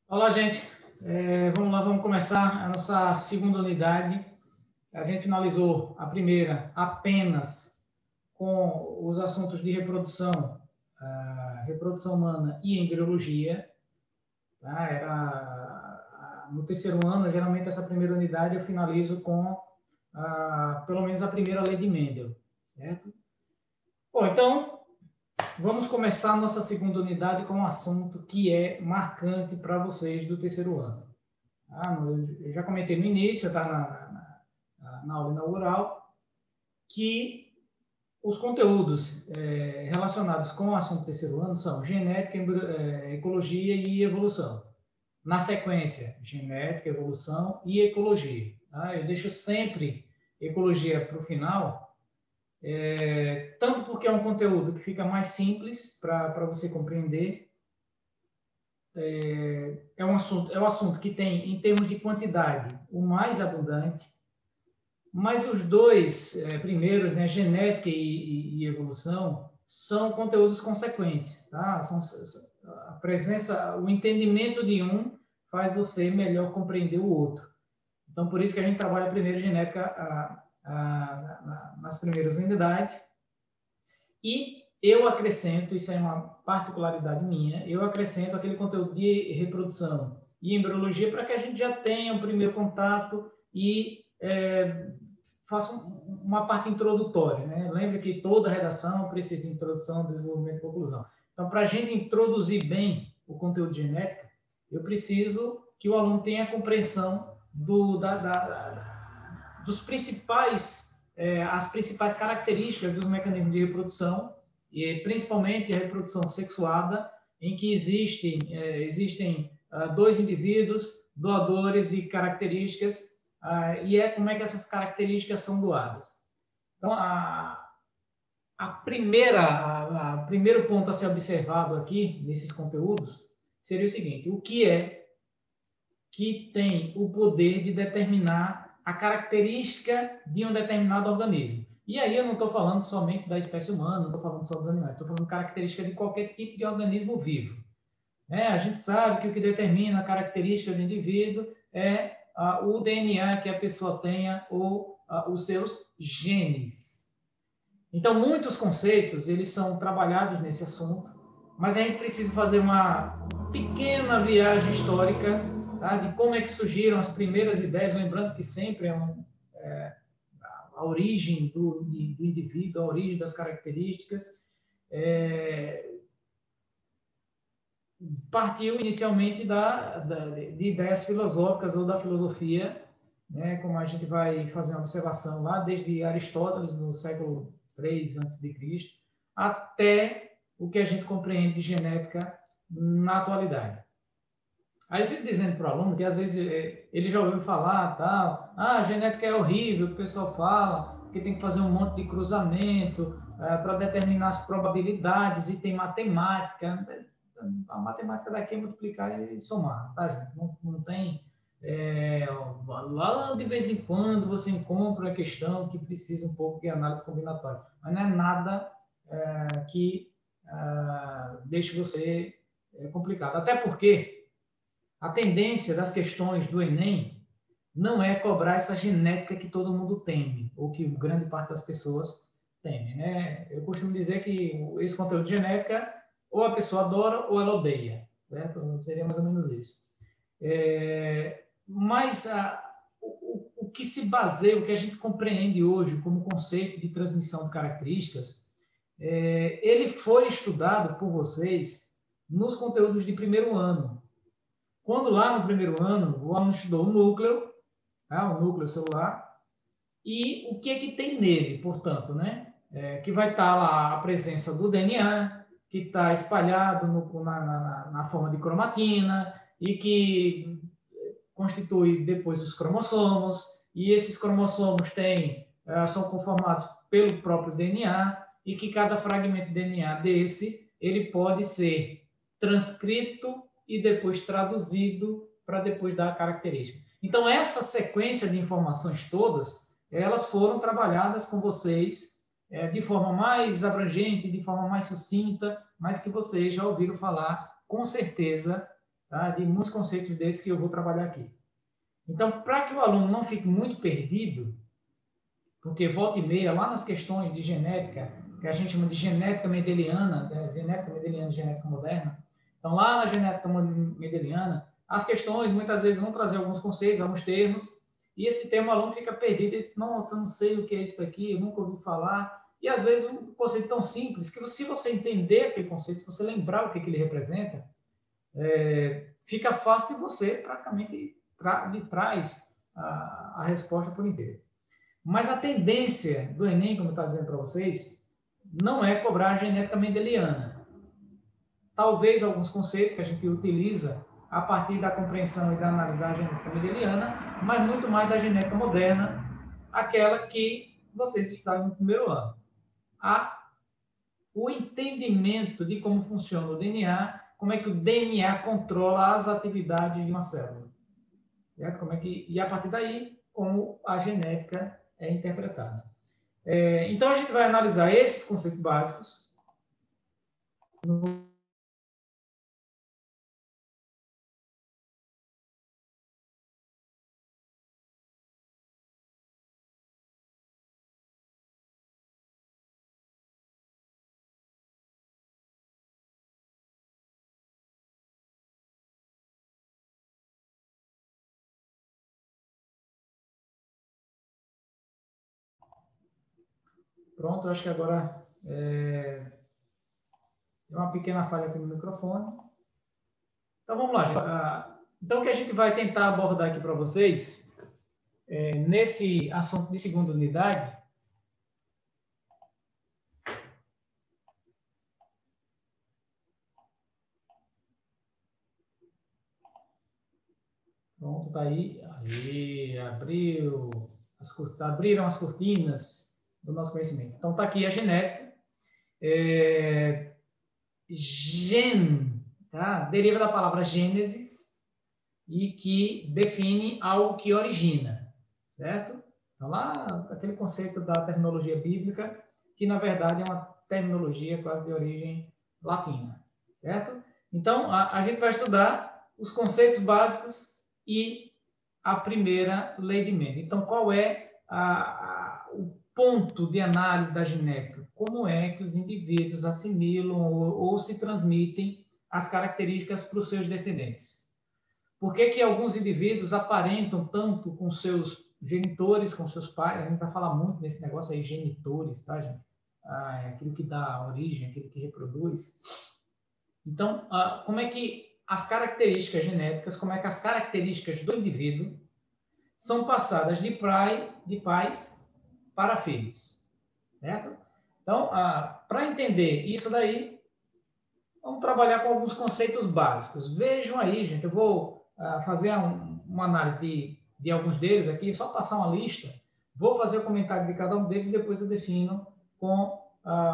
Olá, gente. Vamos lá, vamos começar a nossa segunda unidade. A gente finalizou a primeira apenas com os assuntos de reprodução, reprodução humana e embriologia. Tá? No terceiro ano, geralmente essa primeira unidade eu finalizo com pelo menos a primeira lei de Mendel. Certo? Bom, então, vamos começar a nossa segunda unidade com um assunto que é marcante para vocês do terceiro ano. Eu já comentei no início, tá na aula inaugural, que os conteúdos relacionados com o assunto do terceiro ano são genética, ecologia e evolução. Na sequência, genética, evolução e ecologia. Tá? Eu deixo sempre ecologia para o final, tanto porque é um conteúdo que fica mais simples para você compreender. É um assunto que tem, em termos de quantidade, o mais abundante, mas os dois primeiros, né, genética e evolução, são conteúdos consequentes. Tá? A presença, o entendimento de um faz você melhor compreender o outro. Então, por isso que a gente trabalha primeiro genética nas primeiras unidades. E eu acrescento, isso é uma particularidade minha, eu acrescento aquele conteúdo de reprodução e embriologia para que a gente já tenha um primeiro contato e faça uma parte introdutória. Né? Lembre que toda redação precisa de introdução, desenvolvimento e conclusão. Então, para a gente introduzir bem o conteúdo de genética, eu preciso que o aluno tenha a compreensão dos principais as principais características do mecanismo de reprodução, e principalmente a reprodução sexuada, em que existem dois indivíduos doadores de características, como é que essas características são doadas. Então, primeiro ponto a ser observado aqui, nesses conteúdos, seria o seguinte: o que é que tem o poder de determinar a característica de um determinado organismo? E aí eu não estou falando somente da espécie humana, não estou falando só dos animais, estou falando característica de qualquer tipo de organismo vivo. A gente sabe que o que determina a característica do indivíduo é o DNA que a pessoa tenha ou os seus genes. Então, muitos conceitos eles são trabalhados nesse assunto, mas a gente precisa fazer uma pequena viagem histórica, tá? De como é que surgiram as primeiras ideias, lembrando que sempre a origem do indivíduo, a origem das características, partiu inicialmente de ideias filosóficas ou da filosofia, né? Como a gente vai fazer uma observação lá, desde Aristóteles, no século III a.C., até o que a gente compreende de genética na atualidade. Aí eu fico dizendo para o aluno que às vezes ele já ouviu falar, tal, a genética é horrível, o pessoal fala, que tem que fazer um monte de cruzamento para determinar as probabilidades e tem matemática. A matemática daqui é multiplicar e somar, tá, gente? Não tem... lá de vez em quando você encontra uma questão que precisa um pouco de análise combinatória, mas não é nada que deixe você complicado. Até porque a tendência das questões do Enem não é cobrar essa genética que todo mundo teme, ou que grande parte das pessoas teme, né? Eu costumo dizer que esse conteúdo de genética, ou a pessoa adora ou ela odeia, certo? Seria mais ou menos isso. Mas o que se baseia, o que a gente compreende hoje como conceito de transmissão de características, ele foi estudado por vocês nos conteúdos de primeiro ano. Quando lá no primeiro ano, o aluno estudou o núcleo celular, e o que é que tem nele, portanto, né? Que vai estar lá a presença do DNA, que está espalhado na forma de cromatina, e que constitui depois os cromossomos, e esses cromossomos são conformados pelo próprio DNA, e que cada fragmento de DNA desse, ele pode ser transcrito e depois traduzido para depois dar a característica. Então, essa sequência de informações todas, elas foram trabalhadas com vocês de forma mais abrangente, de forma mais sucinta, mas que vocês já ouviram falar, com certeza, tá? De muitos conceitos desses que eu vou trabalhar aqui. Então, para que o aluno não fique muito perdido, porque volta e meia, lá nas questões de genética, que a gente chama de genética mendeliana, genética moderna, então lá na genética mendeliana, as questões muitas vezes vão trazer alguns conceitos, alguns termos, e esse termo o aluno fica perdido, ele diz, nossa, eu não sei o que é isso aqui, eu nunca ouvi falar, e às vezes um conceito tão simples, que se você entender aquele conceito, se você lembrar o que ele representa, fica fácil de você praticamente lhe traz a resposta por inteiro. Mas a tendência do Enem, como eu estava dizendo para vocês, não é cobrar a genética mendeliana. Talvez alguns conceitos que a gente utiliza a partir da compreensão e da análise da genética mendeliana, mas muito mais da genética moderna, aquela que vocês estudaram no primeiro ano. O entendimento de como funciona o DNA, como é que o DNA controla as atividades de uma célula. Certo? E a partir daí, como a genética é interpretada. Então, a gente vai analisar esses conceitos básicos. Pronto, acho que agora é uma pequena falha aqui no microfone. Então, vamos lá, gente. Então, o que a gente vai tentar abordar aqui para vocês, nesse assunto de segunda unidade, pronto, tá aí. Aí, abriram as cortinas do nosso conhecimento. Então, está aqui a genética. Gen, tá? Deriva da palavra gênesis e que define algo que origina, certo? Então, lá, aquele conceito da terminologia bíblica, que, na verdade, é uma terminologia quase de origem latina, certo? Então, a gente vai estudar os conceitos básicos e a primeira lei de Mendel. Então, qual é o ponto de análise da genética? Como é que os indivíduos assimilam ou se transmitem as características para os seus descendentes? Por que alguns indivíduos aparentam tanto com seus genitores, com seus pais? A gente vai falar muito nesse negócio aí, genitores, tá, gente? É aquilo que dá origem, aquilo que reproduz. Então, como é que as características genéticas, como é que as características do indivíduo são passadas de pais para filhos, certo? Então, para entender isso daí, vamos trabalhar com alguns conceitos básicos. Vejam aí, gente, eu vou fazer uma análise de alguns deles aqui, só passar uma lista, vou fazer o comentário de cada um deles e depois eu defino com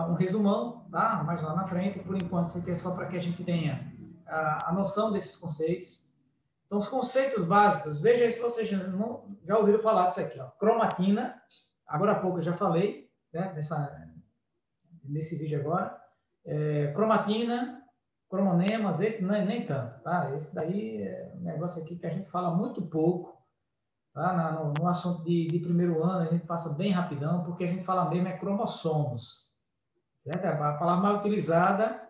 um resumão, tá? Mais lá na frente. Por enquanto, isso aqui é só para que a gente tenha a noção desses conceitos. Então, os conceitos básicos, veja aí se vocês já ouviram falar disso aqui, ó. Cromatina, agora há pouco eu já falei, né? Nesse vídeo agora. Cromatina, cromonemas, esse nem tanto, tá? Esse daí é um negócio aqui que a gente fala muito pouco, tá? No assunto de primeiro ano, a gente passa bem rapidão, porque a gente fala mesmo cromossomos, certo? A palavra mais utilizada,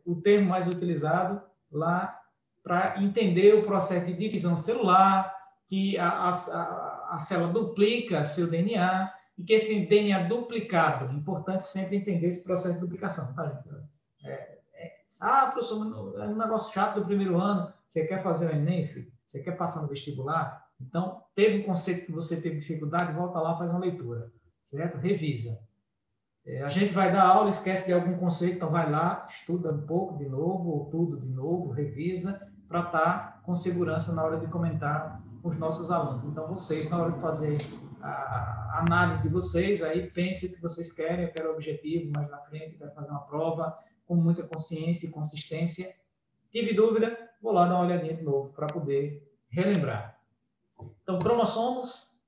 o termo mais utilizado lá para entender o processo de divisão celular, que a célula duplica seu DNA, e que esse DNA duplicado, é importante sempre entender esse processo de duplicação, tá, gente? Professor, é um negócio chato do primeiro ano, você quer fazer o Enem, filho? Você quer passar no vestibular? Então, teve um conceito que você teve dificuldade, volta lá, faz uma leitura, certo? Revisa. A gente vai dar aula, esquece de algum conceito, então vai lá, estuda um pouco de novo, ou tudo de novo, revisa, para estar com segurança na hora de comentar com os nossos alunos. Então, vocês, na hora de fazer a análise de vocês, aí pensem o que vocês querem, eu quero o objetivo, mais na frente, eu quero fazer uma prova com muita consciência e consistência. Tive dúvida, vou lá dar uma olhadinha de novo, para poder relembrar. Então, cromossomos,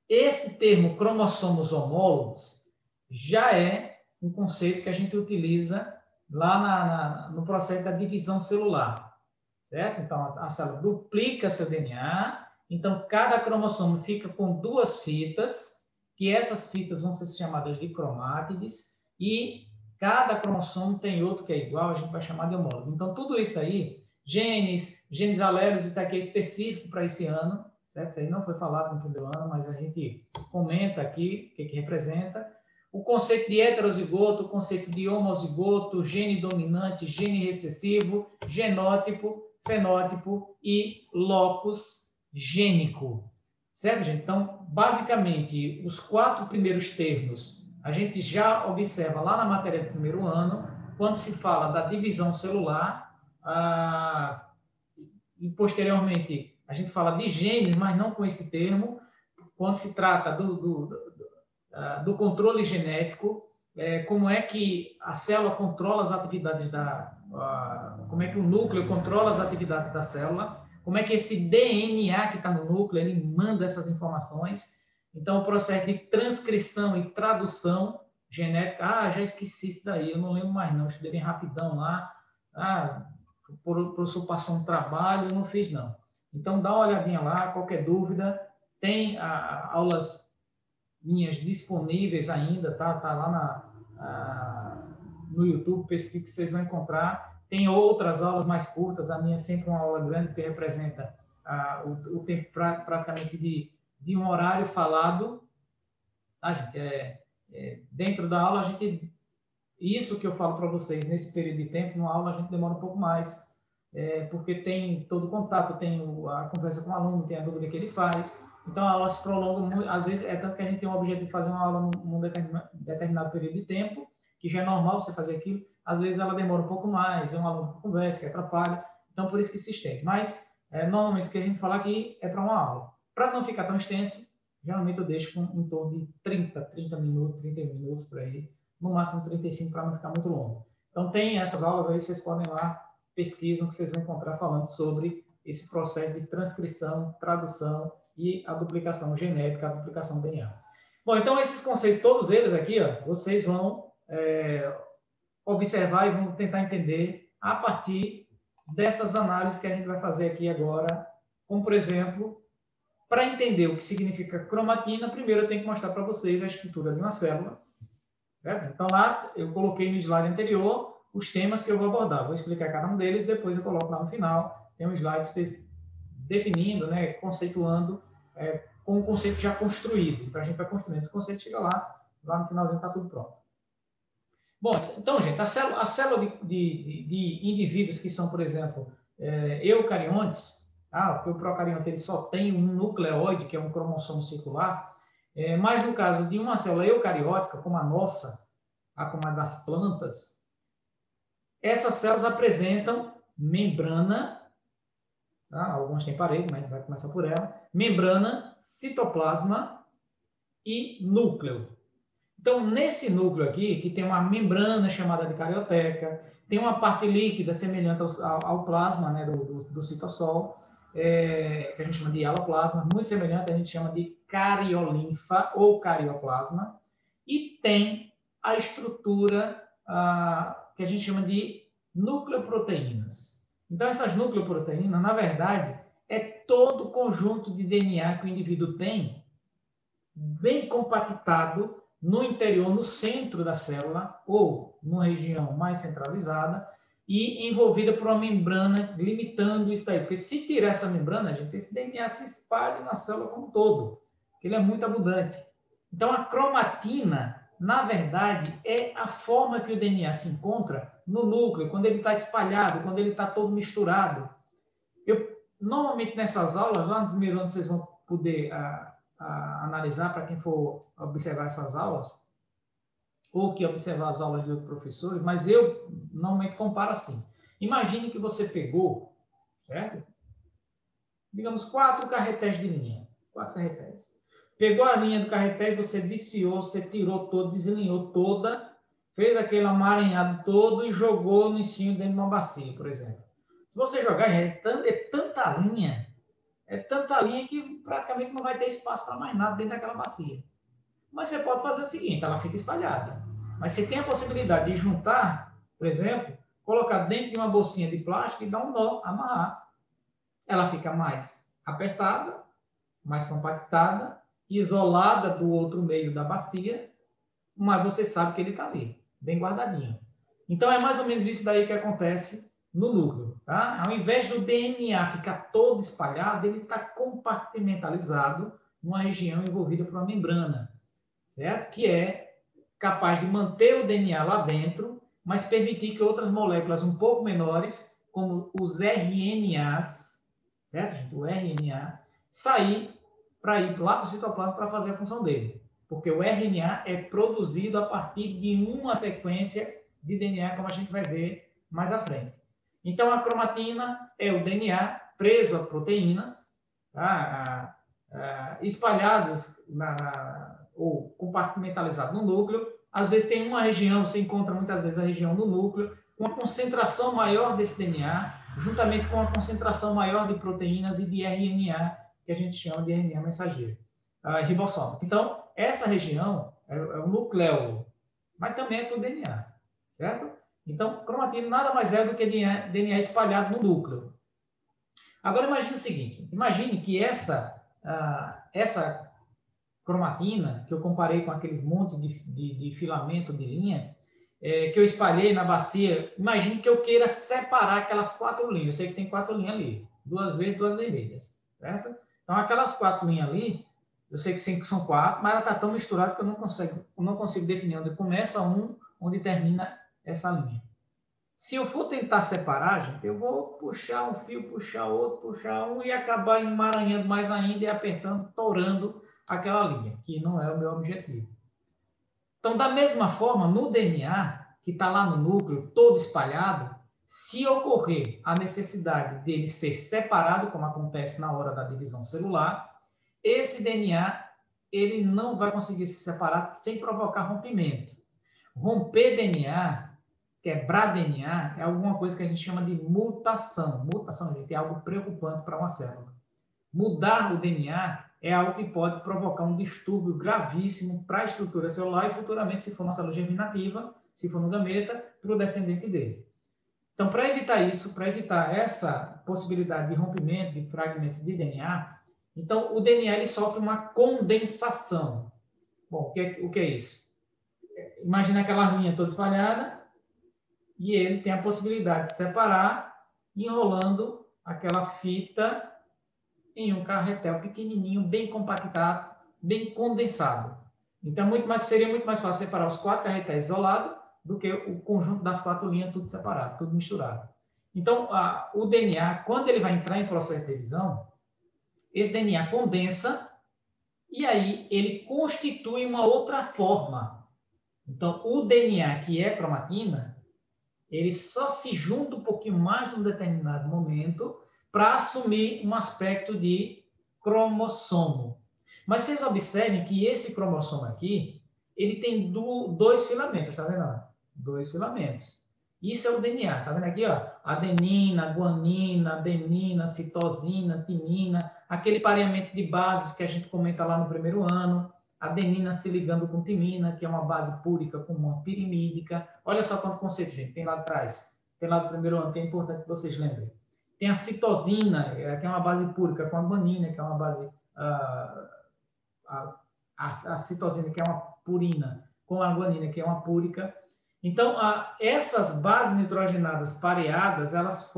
esse termo cromossomos homólogos, já é um conceito que a gente utiliza lá no processo da divisão celular. certo? Então, a célula duplica seu DNA, então cada cromossomo fica com 2 fitas, que essas fitas vão ser chamadas de cromátides, e cada cromossomo tem outro que é igual, a gente vai chamar de homólogo. Então, tudo isso aí, genes alélicos, isso aqui é específico para esse ano, certo? Isso aí não foi falado no primeiro ano, mas a gente comenta aqui o que representa. O conceito de heterozigoto, o conceito de homozigoto, gene dominante, gene recessivo, genótipo, fenótipo e locus gênico. Certo, gente? Então, basicamente, os 4 primeiros termos a gente já observa lá na matéria do primeiro ano, quando se fala da divisão celular, e posteriormente a gente fala de genes, mas não com esse termo, quando se trata do controle genético, como é que a célula controla as atividades como é que o núcleo controla as atividades da célula, como é que esse DNA que está no núcleo, ele manda essas informações. Então, o processo de transcrição e tradução genética, já esqueci isso daí, eu não lembro mais não, estudei bem rapidão lá, o professor passou um trabalho, eu não fiz não. Então, dá uma olhadinha lá, qualquer dúvida, tem aulas minhas disponíveis ainda, tá lá no YouTube, pesquisa que vocês vão encontrar. Tem outras aulas mais curtas, a minha é sempre uma aula grande, porque representa o tempo praticamente de um horário falado. Tá, gente? Dentro da aula, isso que eu falo para vocês, nesse período de tempo, numa aula a gente demora um pouco mais, porque tem todo o contato, tem a conversa com o aluno, tem a dúvida que ele faz. Então, a aula se prolonga muito, às vezes, tanto que a gente tem o objetivo de fazer uma aula num determinado período de tempo, que já é normal você fazer aquilo, às vezes ela demora um pouco mais, é um aluno que conversa, que atrapalha, então por isso que se estende. Mas, normalmente, o que a gente fala aqui é para uma aula. Para não ficar tão extenso, geralmente eu deixo em torno de 30 minutos, 30 minutos por aí, no máximo 35 para não ficar muito longo. Então, tem essas aulas aí, vocês podem ir lá, pesquisam, que vocês vão encontrar falando sobre esse processo de transcrição, tradução e a duplicação genética, a duplicação do DNA. Bom, então esses conceitos, todos eles aqui, vocês vão observar e vão tentar entender a partir dessas análises que a gente vai fazer aqui agora, como, por exemplo, para entender o que significa cromatina, primeiro eu tenho que mostrar para vocês a estrutura de uma célula. Certo? Então, lá eu coloquei no slide anterior os temas que eu vou abordar. Vou explicar cada um deles, depois eu coloco lá no final. Tem um slide definindo, conceituando, com o conceito já construído. Então, a gente vai construindo o conceito, chega lá no finalzinho está tudo pronto. Bom, então, gente, a célula de indivíduos que são, por exemplo, eucariontes, porque o procarionte ele só tem um nucleóide, que é um cromossomo circular, mas no caso de uma célula eucariótica, como a nossa, como a das plantas, essas células apresentam membrana, algumas têm parede, mas a gente vai começar por ela, membrana, citoplasma e núcleo. Então, nesse núcleo aqui, que tem uma membrana chamada de carioteca, tem uma parte líquida semelhante ao plasma, do citossol, que a gente chama de aloplasma, muito semelhante, a gente chama de cariolinfa ou carioplasma, e tem a estrutura que a gente chama de nucleoproteínas. Então, essas nucleoproteínas, na verdade, é todo o conjunto de DNA que o indivíduo tem, bem compactado no interior, no centro da célula, ou numa região mais centralizada, e envolvida por uma membrana limitando isso daí. Porque se tirar essa membrana, gente, esse DNA se espalha na célula como um todo. Ele é muito abundante. Então, a cromatina, na verdade, é a forma que o DNA se encontra no núcleo, quando ele está espalhado, quando ele está todo misturado. Normalmente, nessas aulas, lá no primeiro ano, vocês vão poder analisar, para quem for observar essas aulas, ou que observar as aulas de outros professores, mas eu normalmente comparo assim. Imagine que você pegou, certo? Digamos, 4 carretéis de linha. 4 carretéis. Pegou a linha do carreté e você desfiou, você tirou todo, desalinhou toda, fez aquele amaranhado todo e jogou no ensino dentro de uma bacia, por exemplo. Se você jogar, é tanta linha que praticamente não vai ter espaço para mais nada dentro daquela bacia. Mas você pode fazer o seguinte, ela fica espalhada. Mas você tem a possibilidade de juntar, por exemplo, colocar dentro de uma bolsinha de plástico e dar um nó, amarrar. ela fica mais apertada, mais compactada, isolada do outro meio da bacia, mas você sabe que ele está ali, bem guardadinho. Então, é mais ou menos isso daí que acontece no núcleo. Tá? Ao invés do DNA ficar todo espalhado, ele está compartimentalizado numa região envolvida por uma membrana, certo? Que é capaz de manter o DNA lá dentro, mas permitir que outras moléculas um pouco menores, como os RNAs, certo, gente? O RNA, sair para ir lá para o citoplasma para fazer a função dele. Porque o RNA é produzido a partir de uma sequência de DNA, como a gente vai ver mais à frente. Então, a cromatina é o DNA preso a proteínas, tá? Espalhados ou compartimentalizado no núcleo. Às vezes tem uma região, você encontra muitas vezes a região do núcleo, com a concentração maior desse DNA, juntamente com a concentração maior de proteínas e de RNA, que a gente chama de RNA mensageiro, ribossômico. Então, essa região é o nucleolo, mas também é tudo DNA, certo? Então, cromatina nada mais é do que DNA espalhado no núcleo. Agora, imagine o seguinte, imagine que essa cromatina, que eu comparei com aqueles monte de filamento de linha, que eu espalhei na bacia, imagine que eu queira separar aquelas 4 linhas. Eu sei que tem 4 linhas ali, 2 verdes, 2 vermelhas, certo? Então, aquelas 4 linhas ali, eu sei que são 4, mas ela está tão misturada que eu não consigo definir onde começa um, onde termina essa linha. Se eu for tentar separar, gente, eu vou puxar um fio, puxar outro, puxar um e acabar emaranhando mais ainda e apertando, torando aquela linha, que não é o meu objetivo. Então, da mesma forma, no DNA, que está lá no núcleo, todo espalhado, se ocorrer a necessidade dele ser separado, como acontece na hora da divisão celular, esse DNA ele não vai conseguir se separar sem provocar rompimento. Romper DNA, quebrar DNA, é alguma coisa que a gente chama de mutação. Mutação, gente, é algo preocupante para uma célula. Mudar o DNA é algo que pode provocar um distúrbio gravíssimo para a estrutura celular e futuramente, se for uma célula germinativa, se for no gameta, para o descendente dele. Então, para evitar isso, para evitar essa possibilidade de rompimento de fragmentos de DNA, então o DNA ele sofre uma condensação. Bom, o que é isso? Imagina aquela linha toda espalhada e ele tem a possibilidade de separar enrolando aquela fita em um carretel pequenininho, bem compactado, bem condensado. Então, seria muito mais fácil separar os 4 carretéis isolados do que o conjunto das 4 linhas, tudo separado, tudo misturado. Então, o DNA, quando ele vai entrar em processo de divisão, esse DNA condensa e aí ele constitui uma outra forma. Então, o DNA, que é cromatina, ele só se junta um pouquinho mais num determinado momento para assumir um aspecto de cromossomo. Mas vocês observem que esse cromossomo aqui, ele tem 2 filamentos, tá vendo? 2 filamentos. Isso é o DNA, tá vendo aqui, ó? Adenina, guanina, adenina, citosina, timina, aquele pareamento de bases que a gente comenta lá no primeiro ano, adenina se ligando com timina, que é uma base púrica com uma pirimídica. Olha só quanto conceito, gente, tem lá atrás. Tem lá do primeiro ano, que é importante que vocês lembrem. Tem a citosina, que é uma base púrica com a guanina, que é uma base... a citosina, que é uma purina, com a guanina, que é uma púrica. Então, essas bases nitrogenadas pareadas, elas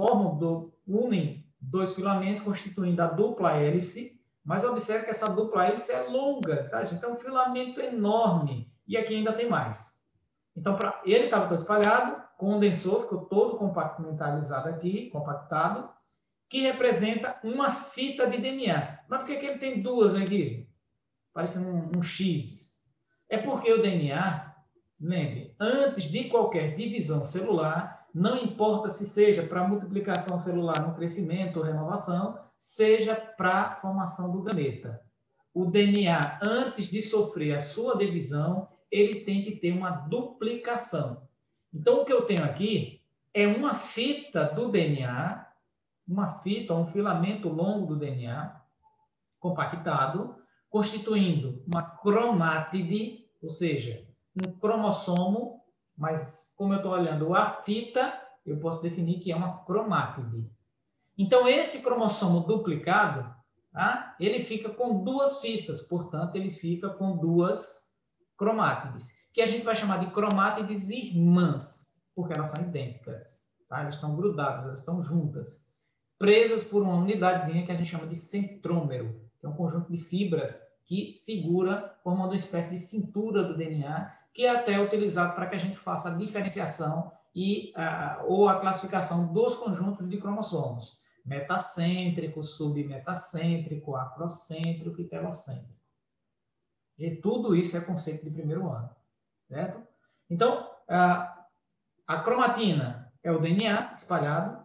unem 2 filamentos, constituindo a dupla hélice, mas observe que essa dupla hélice é longa, tá, gente? É um filamento enorme, e aqui ainda tem mais. Então, ele estava todo espalhado, condensou, ficou todo compartimentalizado aqui, compactado, que representa uma fita de DNA. Mas por que ele tem 2 aqui? Parecendo um X. É porque o DNA, lembre, antes de qualquer divisão celular, não importa se seja para multiplicação celular no crescimento ou renovação, seja para formação do gameta. O DNA, antes de sofrer a sua divisão, ele tem que ter uma duplicação. Então, o que eu tenho aqui é uma fita do DNA, uma fita, um filamento longo do DNA, compactado, constituindo uma cromátide, ou seja, um cromossomo, mas como eu estou olhando a fita, eu posso definir que é uma cromátide. Então, esse cromossomo duplicado, tá? Ele fica com duas fitas, portanto, ele fica com duas cromátides, que a gente vai chamar de cromátides irmãs, porque elas são idênticas, tá? Elas estão grudadas, elas estão juntas, presas por uma unidadezinha que a gente chama de centrômero, que é um conjunto de fibras que segura, formando uma espécie de cintura do DNA, que é até utilizado para que a gente faça a diferenciação ou a classificação dos conjuntos de cromossomos: metacêntrico, submetacêntrico, acrocêntrico e telocêntrico. E tudo isso é conceito de primeiro ano, certo? Então, a cromatina é o DNA espalhado.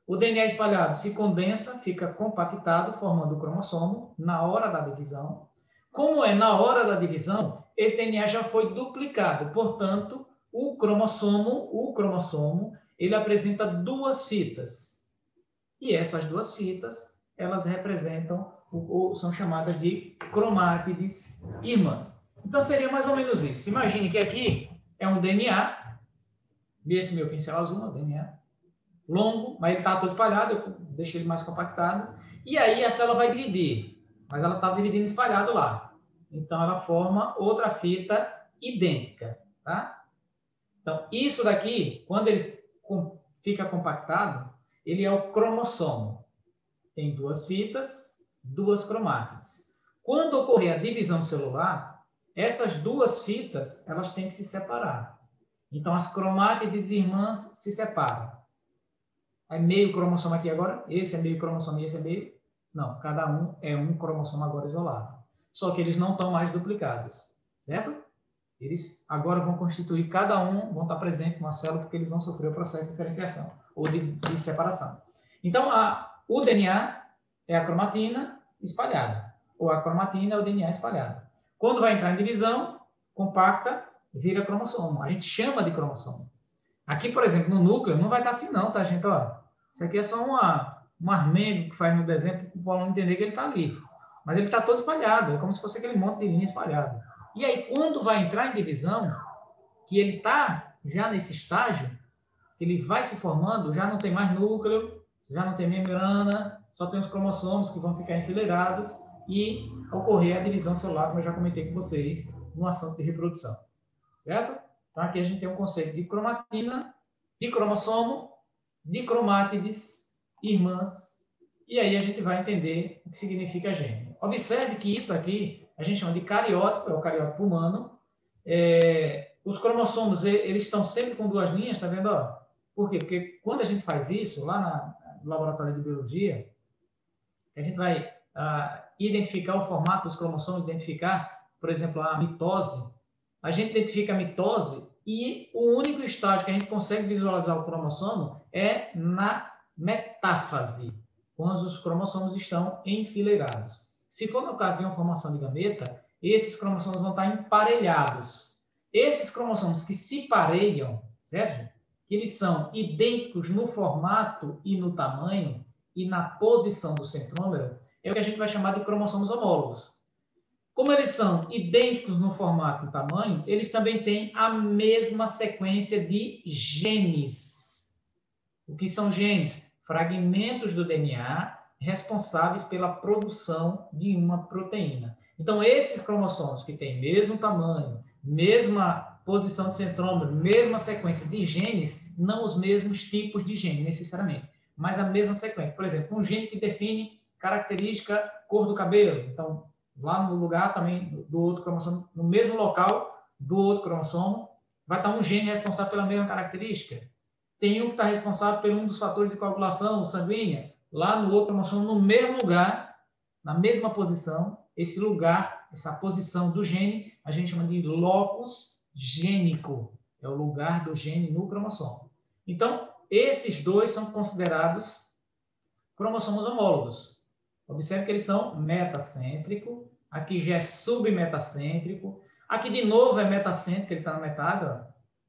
O DNA espalhado se condensa, fica compactado, formando o cromossomo na hora da divisão. Como é na hora da divisão, esse DNA já foi duplicado, portanto, o cromossomo, ele apresenta duas fitas. E essas duas fitas, elas representam, ou são chamadas de cromátides irmãs. Então, seria mais ou menos isso. Imagine que aqui é um DNA, esse meu pincel azul, é um DNA longo, mas ele está todo espalhado, eu deixei ele mais compactado. E aí a célula vai dividir, mas ela está dividindo espalhado lá. Então, ela forma outra fita idêntica, tá? Então, isso daqui, quando ele fica compactado, ele é o cromossomo. Tem duas fitas, duas cromátides. Quando ocorrer a divisão celular, essas duas fitas, elas têm que se separar. Então, as cromátides irmãs se separam. É meio cromossomo aqui agora, esse é meio cromossomo e esse é meio. Não, cada um é um cromossomo agora isolado. Só que eles não estão mais duplicados, certo? Eles agora vão constituir, cada um, vão estar presentes numa célula, porque eles vão sofrer o processo de diferenciação, ou de separação. Então, o DNA é a cromatina espalhada, ou a cromatina é o DNA espalhado. Quando vai entrar em divisão, compacta, vira cromossomo. A gente chama de cromossomo. Aqui, por exemplo, no núcleo, não vai estar assim não, tá, gente? Ó, isso aqui é só um armengo que faz no desenho para o aluno entender que ele está ali. Mas ele está todo espalhado, é como se fosse aquele monte de linha espalhado. E aí, quando vai entrar em divisão, que ele está já nesse estágio, ele vai se formando, já não tem mais núcleo, já não tem membrana, só tem os cromossomos que vão ficar enfileirados e ocorrer a divisão celular, como eu já comentei com vocês, no assunto de reprodução. Certo? Então, aqui a gente tem um conceito de cromatina, de cromossomo, de cromátides irmãs, e aí a gente vai entender o que significa gene. Observe que isso aqui a gente chama de cariótipo, é o cariótipo humano. Os cromossomos, eles estão sempre com duas linhas, tá vendo? Ó? Por quê? Porque quando a gente faz isso, lá no laboratório de biologia, a gente vai identificar o formato dos cromossomos, identificar, por exemplo, a mitose. A gente identifica a mitose e o único estágio que a gente consegue visualizar o cromossomo é na metáfase, quando os cromossomos estão enfileirados. Se for no caso de uma formação de gameta, esses cromossomos vão estar emparelhados. Esses cromossomos que se parelham, certo? Que eles são idênticos no formato e no tamanho e na posição do centrômero, é o que a gente vai chamar de cromossomos homólogos. Como eles são idênticos no formato e no tamanho, eles também têm a mesma sequência de genes. O que são genes? Fragmentos do DNA responsáveis pela produção de uma proteína. Então, esses cromossomos que têm mesmo tamanho, mesma posição de centrômero, mesma sequência de genes, não os mesmos tipos de gene, necessariamente, mas a mesma sequência. Por exemplo, um gene que define característica cor do cabelo. Então, lá no lugar também do outro cromossomo, no mesmo local do outro cromossomo, vai estar um gene responsável pela mesma característica. Tem um que está responsável por um dos fatores de coagulação sanguínea, lá no outro cromossomo, no mesmo lugar, na mesma posição. Esse lugar, essa posição do gene, a gente chama de locus gênico. É o lugar do gene no cromossomo. Então, esses dois são considerados cromossomos homólogos. Observe que eles são metacêntrico, aqui já é submetacêntrico, aqui de novo é metacêntrico, ele está na metade, ó,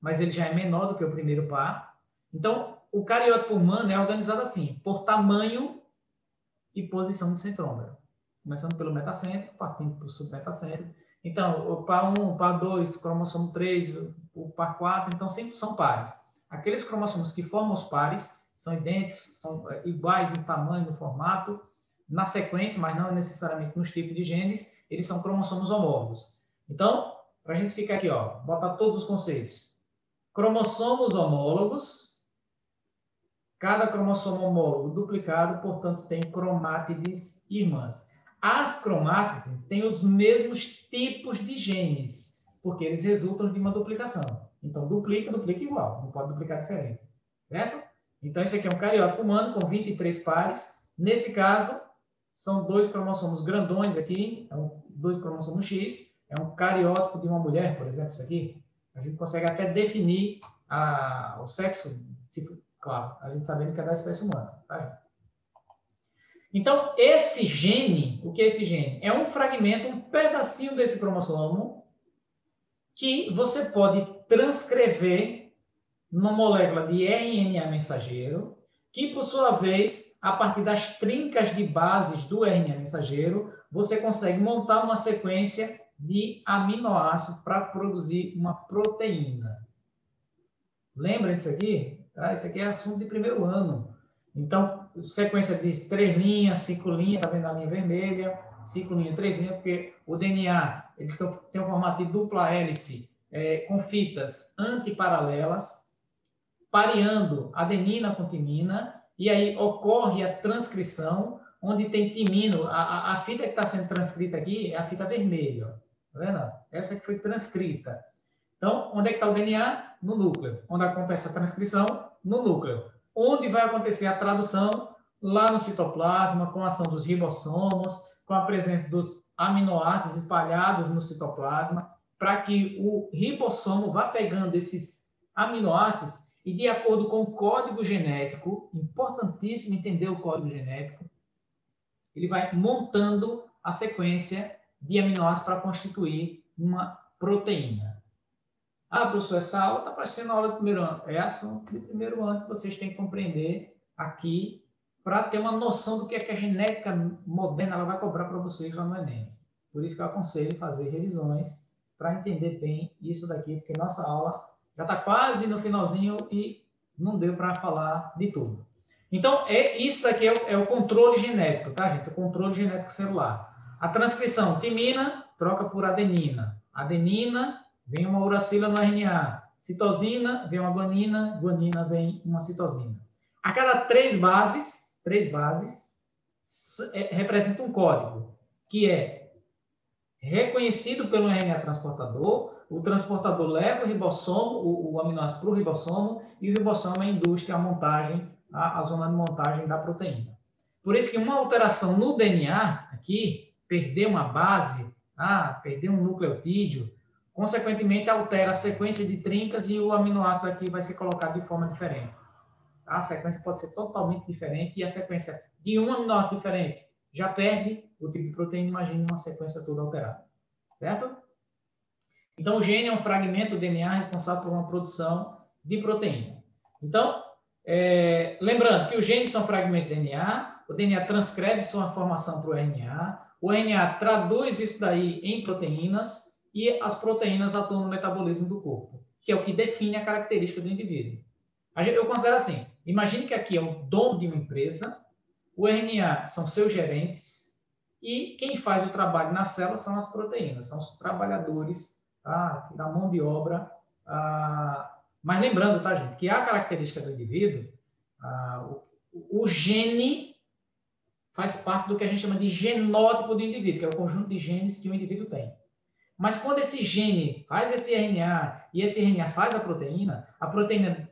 mas ele já é menor do que o primeiro par. Então, o cariótipo humano é organizado assim, por tamanho e posição do centrômero. Começando pelo metacêntrico, partindo para o submetacêntrico. Então, o par 1, o par 2, o cromossomo 3, o par 4, então sempre são pares. Aqueles cromossomos que formam os pares são idênticos, são iguais no tamanho, no formato, na sequência, mas não necessariamente nos tipos de genes, eles são cromossomos homólogos. Então, para a gente ficar aqui, ó, botar todos os conceitos. Cromossomos homólogos, cada cromossomo homólogo duplicado, portanto, tem cromátides irmãs. As cromátides têm os mesmos tipos de genes, porque eles resultam de uma duplicação. Então, duplica igual, não pode duplicar diferente. Certo? Então, esse aqui é um cariótipo humano com 23 pares. Nesse caso, são 2 cromossomos grandões aqui, 2 cromossomos X, é um cariótipo de uma mulher, por exemplo, isso aqui. A gente consegue até definir o sexo, claro, a gente sabendo que é da espécie humana. Tá? Então, esse gene, o que é esse gene? É um fragmento, um pedacinho desse cromossomo que você pode transcrever numa molécula de RNA mensageiro, que, por sua vez, a partir das trincas de bases do RNA mensageiro, você consegue montar uma sequência de aminoácidos para produzir uma proteína. Lembra disso aqui? Tá? Isso aqui é assunto de primeiro ano. Então, sequência de 3 linhas, 5 linhas, tá vendo a linha vermelha? 5 linhas, 3 linhas, porque o DNA ele tem um formato de dupla hélice com fitas antiparalelas, pareando adenina com timina, e aí ocorre a transcrição, onde tem timino. A fita que está sendo transcrita aqui é a fita vermelha. Tá vendo? Essa que foi transcrita. Então, onde é que está o DNA? No núcleo. Onde acontece a transcrição? No núcleo. Onde vai acontecer a tradução? Lá no citoplasma, com a ação dos ribossomos, com a presença dos aminoácidos espalhados no citoplasma, para que o ribossomo vá pegando esses aminoácidos e, de acordo com o código genético, importantíssimo entender o código genético, ele vai montando a sequência de aminoácidos para constituir uma proteína. Ah, professor, essa aula está parecendo a aula do primeiro ano. É assunto do primeiro ano que vocês têm que compreender aqui para ter uma noção do que é que a genética moderna ela vai cobrar para vocês lá no Enem. Por isso que eu aconselho fazer revisões para entender bem isso daqui, porque nossa aula já está quase no finalzinho e não deu para falar de tudo. Então, isso daqui é o controle genético, tá, gente? O controle genético celular. A transcrição, timina, troca por adenina. Adenina, vem uma uracila no RNA. Citosina, vem uma guanina. Guanina, vem uma citosina. A cada 3 bases representa um código, que é reconhecido pelo RNA transportador. O transportador leva o ribossomo, o aminoácido para o ribossomo, e o ribossomo é a indústria, a montagem, a zona de montagem da proteína. Por isso que uma alteração no DNA, aqui, perder uma base, perder um nucleotídeo, consequentemente altera a sequência de trincas e o aminoácido aqui vai ser colocado de forma diferente. A sequência pode ser totalmente diferente e a sequência de um aminoácido diferente já perde o tipo de proteína, imagine uma sequência toda alterada. Certo? Então, o gene é um fragmento do DNA responsável por uma produção de proteína. Então, lembrando que os genes são fragmentos de DNA, o DNA transcreve sua informação para o RNA, o RNA traduz isso daí em proteínas e as proteínas atuam no metabolismo do corpo, que é o que define a característica do indivíduo. Eu considero assim, imagine que aqui é o dono de uma empresa, o RNA são seus gerentes e quem faz o trabalho na célula são as proteínas, são os trabalhadores da mão de obra. Mas lembrando, tá, gente, que a característica do indivíduo, o gene faz parte do que a gente chama de genótipo do indivíduo, que é o conjunto de genes que o indivíduo tem. Mas quando esse gene faz esse RNA e esse RNA faz a proteína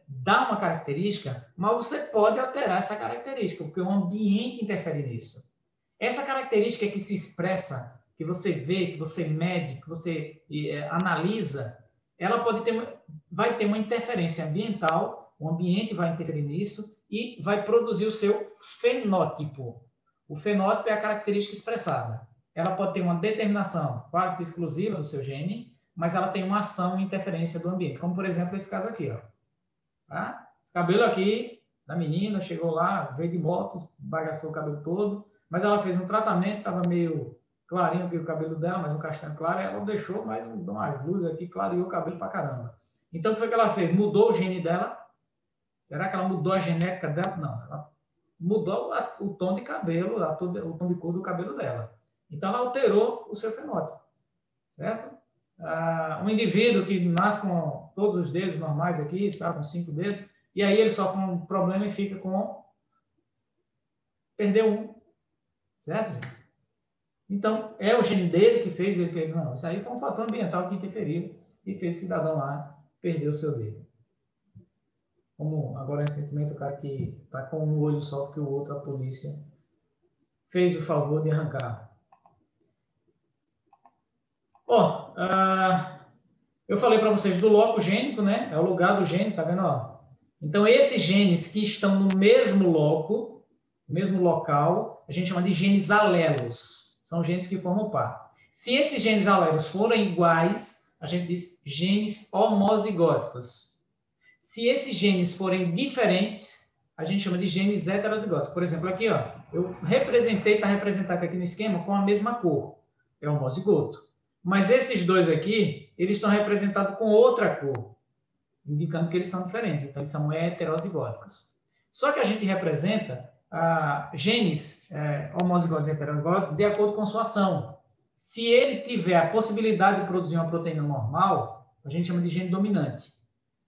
dá uma característica, mas você pode alterar essa característica, porque o ambiente interfere nisso. Essa característica que se expressa, que você vê, que você mede, que você analisa, ela vai ter uma interferência ambiental, o ambiente vai interferir nisso e vai produzir o seu fenótipo. O fenótipo é a característica expressada. Ela pode ter uma determinação quase que exclusiva do seu gene, mas ela tem uma ação e interferência do ambiente, como por exemplo esse caso aqui, ó. Tá? Esse cabelo aqui da menina chegou lá, veio de moto, bagaçou o cabelo todo, mas ela fez um tratamento, estava meio clarinho aqui o cabelo dela, mas um castanho claro, ela deixou mais umas luzes aqui, clareou o cabelo pra caramba. Então o que foi que ela fez? Mudou o gene dela, Será que ela mudou a genética dela? Não, ela mudou o tom de cabelo, o tom de cor do cabelo dela. Então, ela alterou o seu fenótipo, certo? Um indivíduo que nasce com todos os dedos normais aqui, tá, com 5 dedos, e aí ele sofre um problema e fica com... perdeu um, certo? Então, é o gene dele que fez ele... Não, isso aí foi um fator ambiental que interferiu e fez o cidadão lá perder o seu dedo. Como agora recentemente o cara que está com um olho só porque o outro, a polícia, fez o favor de arrancar. Ó, eu falei para vocês do loco gênico, né? É o lugar do gene, tá vendo? Ó? Então, esses genes que estão no mesmo loco, mesmo local, a gente chama de genes alelos. São genes que formam par. Se esses genes alelos forem iguais, a gente diz genes homozigóticos. Se esses genes forem diferentes, a gente chama de genes heterozigóticos. Por exemplo, aqui, ó, eu representei, está representado aqui no esquema com a mesma cor. É homozigoto. Mas esses dois aqui, eles estão representados com outra cor, indicando que eles são diferentes. Então, eles são heterozigóticos. Só que a gente representa genes homozigóticos e heterozigóticos de acordo com sua ação. Se ele tiver a possibilidade de produzir uma proteína normal, a gente chama de gene dominante.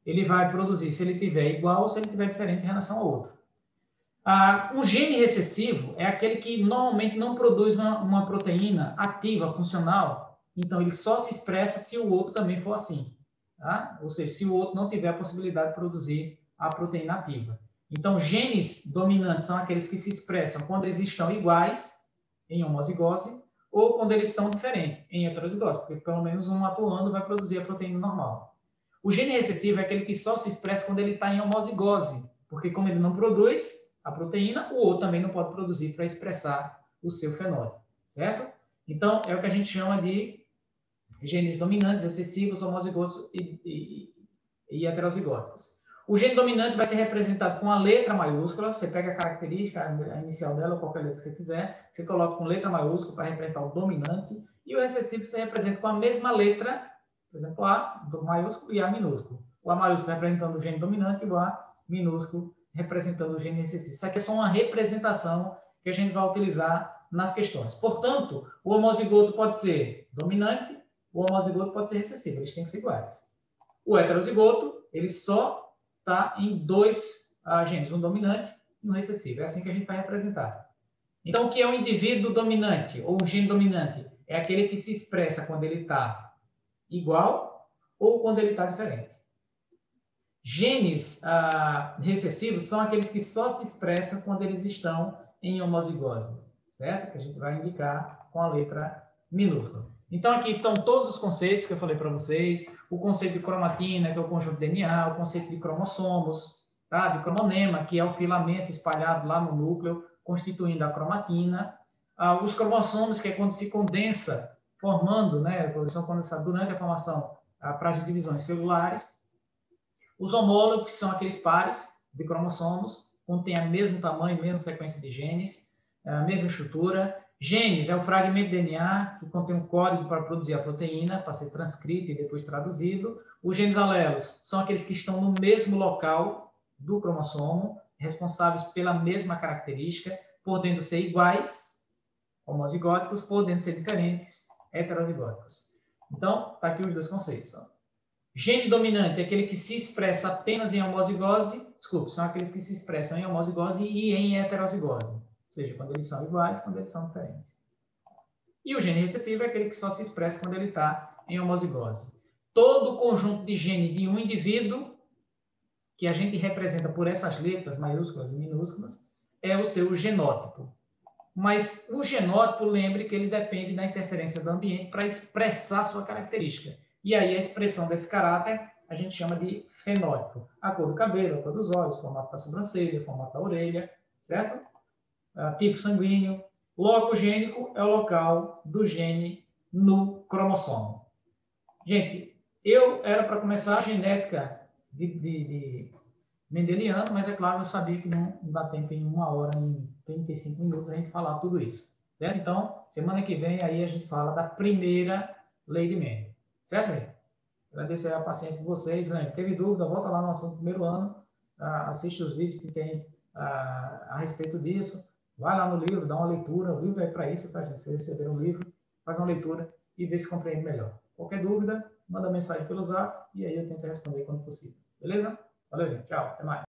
Ele vai produzir se ele tiver igual ou se ele tiver diferente em relação ao outro. Um gene recessivo é aquele que normalmente não produz uma proteína ativa, funcional. Então, ele só se expressa se o outro também for assim. Tá? Ou seja, se o outro não tiver a possibilidade de produzir a proteína ativa. Então, genes dominantes são aqueles que se expressam quando eles estão iguais, em homozigose, ou quando eles estão diferentes, em heterozigose, porque pelo menos um atuando vai produzir a proteína normal. O gene recessivo é aquele que só se expressa quando ele está em homozigose, porque como ele não produz a proteína, o outro também não pode produzir para expressar o seu fenótipo, certo? Então, é o que a gente chama de genes dominantes, recessivos, homozigotos e heterozigóticos. O gene dominante vai ser representado com a letra maiúscula, você pega a característica, a inicial dela, ou qualquer letra que você quiser, você coloca com letra maiúscula para representar o dominante, e o recessivo você representa com a mesma letra, por exemplo, A do maiúsculo e A minúsculo. O A maiúsculo representando o gene dominante e o A minúsculo representando o gene recessivo. Isso aqui é só uma representação que a gente vai utilizar nas questões. Portanto, o homozigoto pode ser dominante, o homozigoto pode ser recessivo, eles têm que ser iguais. O heterozigoto, ele só está em dois genes, um dominante e um recessivo. É assim que a gente vai representar. Então, o que é um indivíduo dominante ou um gene dominante? É aquele que se expressa quando ele está igual ou quando ele está diferente. Genes recessivos são aqueles que só se expressam quando eles estão em homozigose, certo? Que a gente vai indicar com a letra minúscula. Então, aqui estão todos os conceitos que eu falei para vocês, o conceito de cromatina, que é o conjunto DNA, o conceito de cromossomos, tá? De cromonema, que é o filamento espalhado lá no núcleo, constituindo a cromatina. Os cromossomos, que é quando se condensa, formando, né, a produção condensada durante a formação para as divisões celulares. Os homólogos, que são aqueles pares de cromossomos, contêm o mesmo tamanho, mesma sequência de genes, a mesma estrutura. Genes é o fragmento de DNA que contém um código para produzir a proteína, para ser transcrito e depois traduzido. Os genes alelos são aqueles que estão no mesmo local do cromossomo, responsáveis pela mesma característica, podendo ser iguais, homozigóticos, podendo ser diferentes, heterozigóticos. Então, está aqui os dois conceitos. Ó. Gene dominante é aquele que se expressa apenas em homozigose, são aqueles que se expressam em homozigose e em heterozigose. Ou seja, quando eles são iguais, quando eles são diferentes. E o gene recessivo é aquele que só se expressa quando ele está em homozigose. Todo o conjunto de gene de um indivíduo, que a gente representa por essas letras maiúsculas e minúsculas, é o seu genótipo. Mas o genótipo, lembre que ele depende da interferência do ambiente para expressar sua característica. E aí a expressão desse caráter a gente chama de fenótipo. A cor do cabelo, a cor dos olhos, o formato da sobrancelha, o formato da orelha, certo? Tipo sanguíneo. Loco gênico é o local do gene no cromossomo. Gente, eu era para começar a genética de mendeliano, mas é claro, eu sabia que não dá tempo em 1 hora, em 35 minutos, a gente falar tudo isso. Certo? Então, semana que vem aí a gente fala da primeira lei de Mendel. Certo, gente? Agradecer a paciência de vocês. Né? Teve dúvida, volta lá no assunto do primeiro ano. assiste os vídeos que tem a respeito disso, vai lá no livro, dá uma leitura, o livro é para isso, tá, gente? Você receber um livro, faz uma leitura e vê se compreende melhor. Qualquer dúvida, manda mensagem pelo Zap e aí eu tento responder quando possível. Beleza? Valeu, gente. Tchau. Até mais.